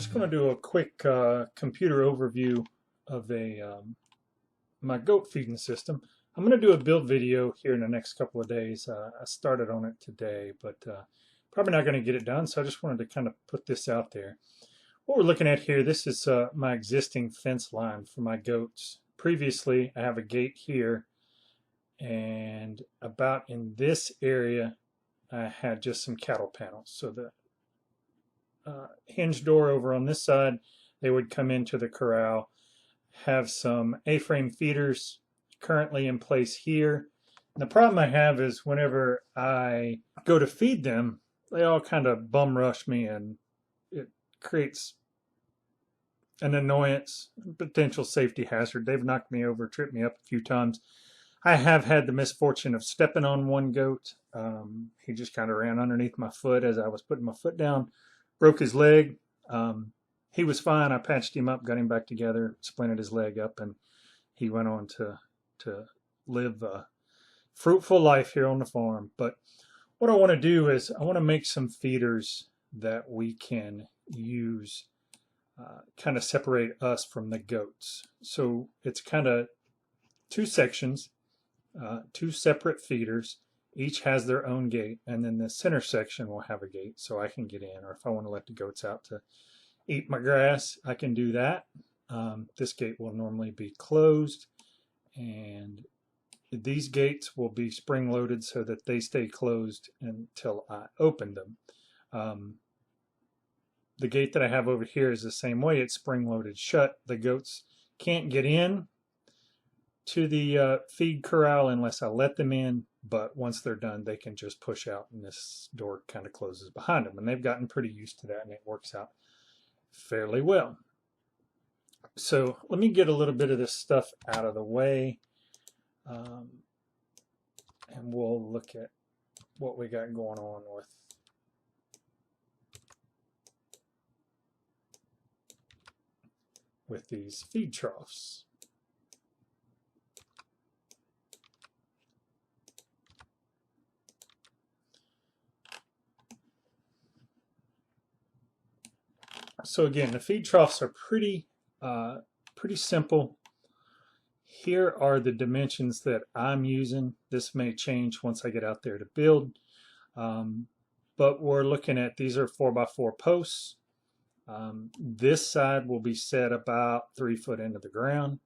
just going to do a quick computer overview of my goat feeding system. I'm going to do a build video here in the next couple of days. I started on it today, but probably not going to get it done, so I just wanted to kind of put this out there. What we're looking at here, this is my existing fence line for my goats. Previously, I have a gate here, and about in this area, I had just some cattle panels. So the hinge door over on this side, they would come into the corral, have some A-frame feeders currently in place here. And the problem I have is whenever I go to feed them, they all kind of bum rush me, and it creates an annoyance, potential safety hazard. They've knocked me over, tripped me up a few times. I have had the misfortune of stepping on one goat. He just kind of ran underneath my foot as I was putting my foot down, broke his leg. He was fine. I patched him up, got him back together, splintered his leg up, and he went on to live a fruitful life here on the farm. But what I want to do is I want to make some feeders that we can use, kind of separate us from the goats. So it's kind of two sections, two separate feeders. Each has their own gate, and then the center section will have a gate so I can get in, or if I want to let the goats out to eat my grass, I can do that. This gate will normally be closed, and these gates will be spring loaded so that they stay closed until I open them. The gate that I have over here is the same way. It's spring loaded shut. The goats can't get in to the feed corral unless I let them in, but once they're done, they can just push out, and this door kind of closes behind them, and they've gotten pretty used to that, and it works out fairly well. So let me get a little bit of this stuff out of the way, and we'll look at what we got going on with these feed troughs. So again, the feed troughs are pretty simple. Here are the dimensions that I'm using. This may change once I get out there to build, but we're looking at, these are 4x4 posts. This side will be set about 3 foot into the ground.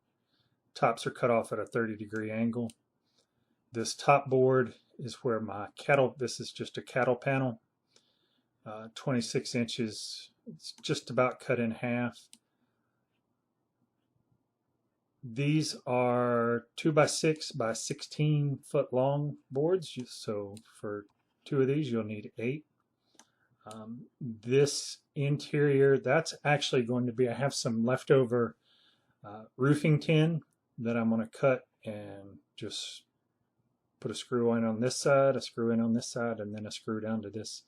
Tops are cut off at a 30-degree angle. This top board is where my cattle, this is just a cattle panel, 26 inches. It's just about cut in half. These are 2x6 by 16 foot long boards. So for 2 of these, you'll need 8. This interior, that's actually going to be, I have some leftover roofing tin that I'm going to cut and just put a screw in on this side, a screw in on this side, and then a screw down to this.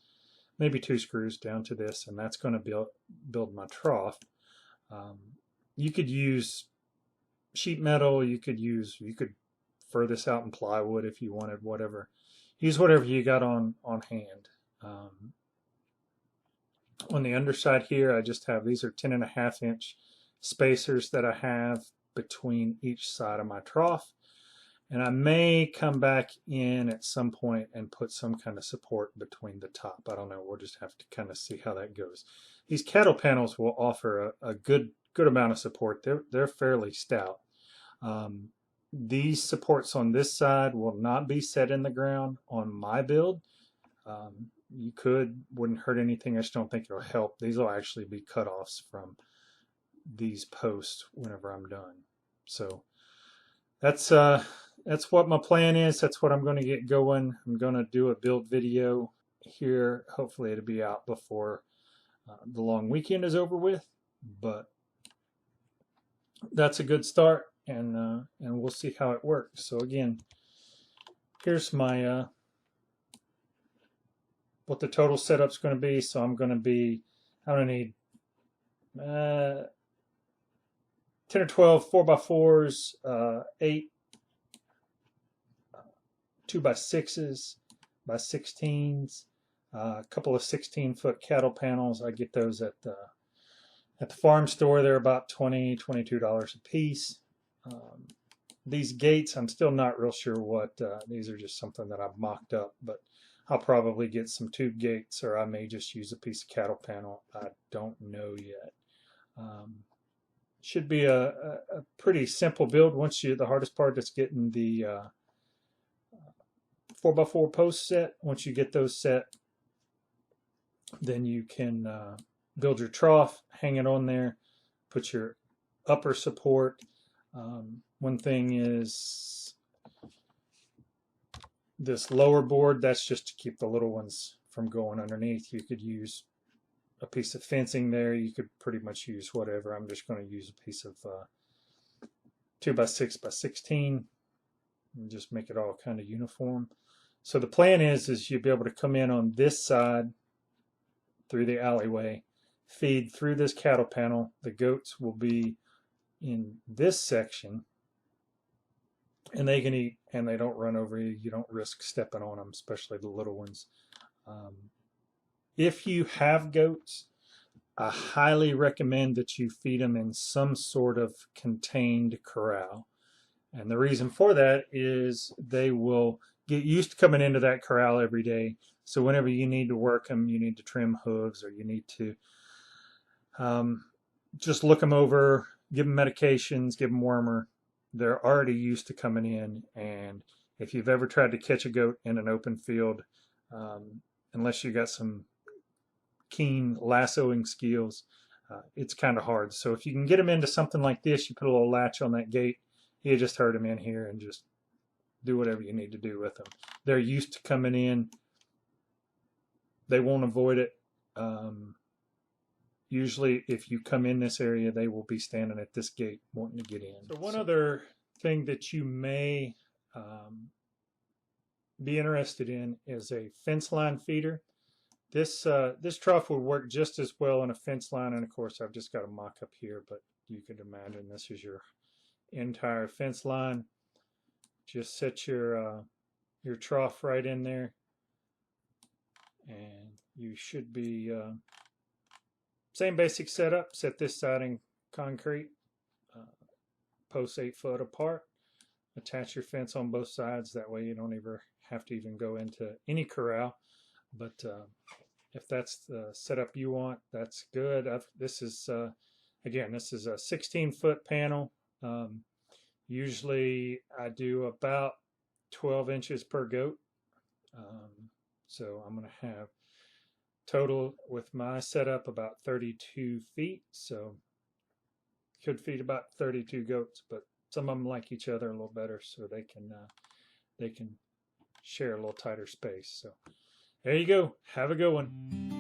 Maybe 2 screws down to this, and that's going to build my trough. You could use sheet metal, you could fur this out in plywood if you wanted, whatever. Use whatever you got on hand. On the underside here, I just have, these are 10.5 inch spacers that I have between each side of my trough. And I may come back in at some point and put some kind of support between the top. I don't know. We'll just have to kind of see how that goes. These cattle panels will offer a good amount of support. They're fairly stout. These supports on this side will not be set in the ground on my build. You wouldn't hurt anything. I just don't think it'll help. These will actually be cutoffs from these posts whenever I'm done. So that's what my plan is. That's what I'm going to get going. I'm going to do a build video here. Hopefully it'll be out before the long weekend is over with, but that's a good start, and we'll see how it works. So again, here's my what the total setup's going to be. So I'm going to need 10 or 12 4x4s, 8 2x6s by 16s, a couple of 16-foot cattle panels. I get those at the At the farm store, they're about $22 a piece. These gates, I'm still not real sure what, these are just something that I've mocked up, but I'll probably get some tube gates, or I may just use a piece of cattle panel. I don't know yet. Should be a pretty simple build. The hardest part is getting the 4x4 posts set. Once you get those set, then you can build your trough, hang it on there, put your upper support. One thing is this lower board, that's just to keep the little ones from going underneath. You could use a piece of fencing there. You could pretty much use whatever. I'm just going to use a piece of 2x6x16 and just make it all kind of uniform. So the plan is you'll be able to come in on this side through the alleyway, feed through this cattle panel. The goats will be in this section, and they can eat, and they don't run over you. You don't risk stepping on them, especially the little ones. If you have goats, I highly recommend that you feed them in some sort of contained corral. And the reason for that is they will get used to coming into that corral every day. So whenever you need to work them, you need to trim hooves, or you need to just look them over, give them medications, give them wormer. They're already used to coming in. And if you've ever tried to catch a goat in an open field, unless you got some keen lassoing skills, it's kind of hard. So if you can get them into something like this, you put a little latch on that gate, you just herd them in here and just do whatever you need to do with them. They're used to coming in. They won't avoid it. Usually if you come in this area, they will be standing at this gate wanting to get in. So one other thing that you may be interested in is a fence line feeder. This trough would work just as well on a fence line, and of course I've just got a mock up here, but you could imagine this is your entire fence line. Just set your trough right in there, and you should be same basic setup. Set this side in concrete, posts 8 foot apart. Attach your fence on both sides. That way you don't ever have to even go into any corral. But if that's the setup you want, that's good. This is again, this is a 16-foot panel. Usually I do about 12 inches per goat. So I'm going to have total with my setup about 32 feet. So could feed about 32 goats, but some of them like each other a little better, so they can share a little tighter space. So there you go. Have a good one.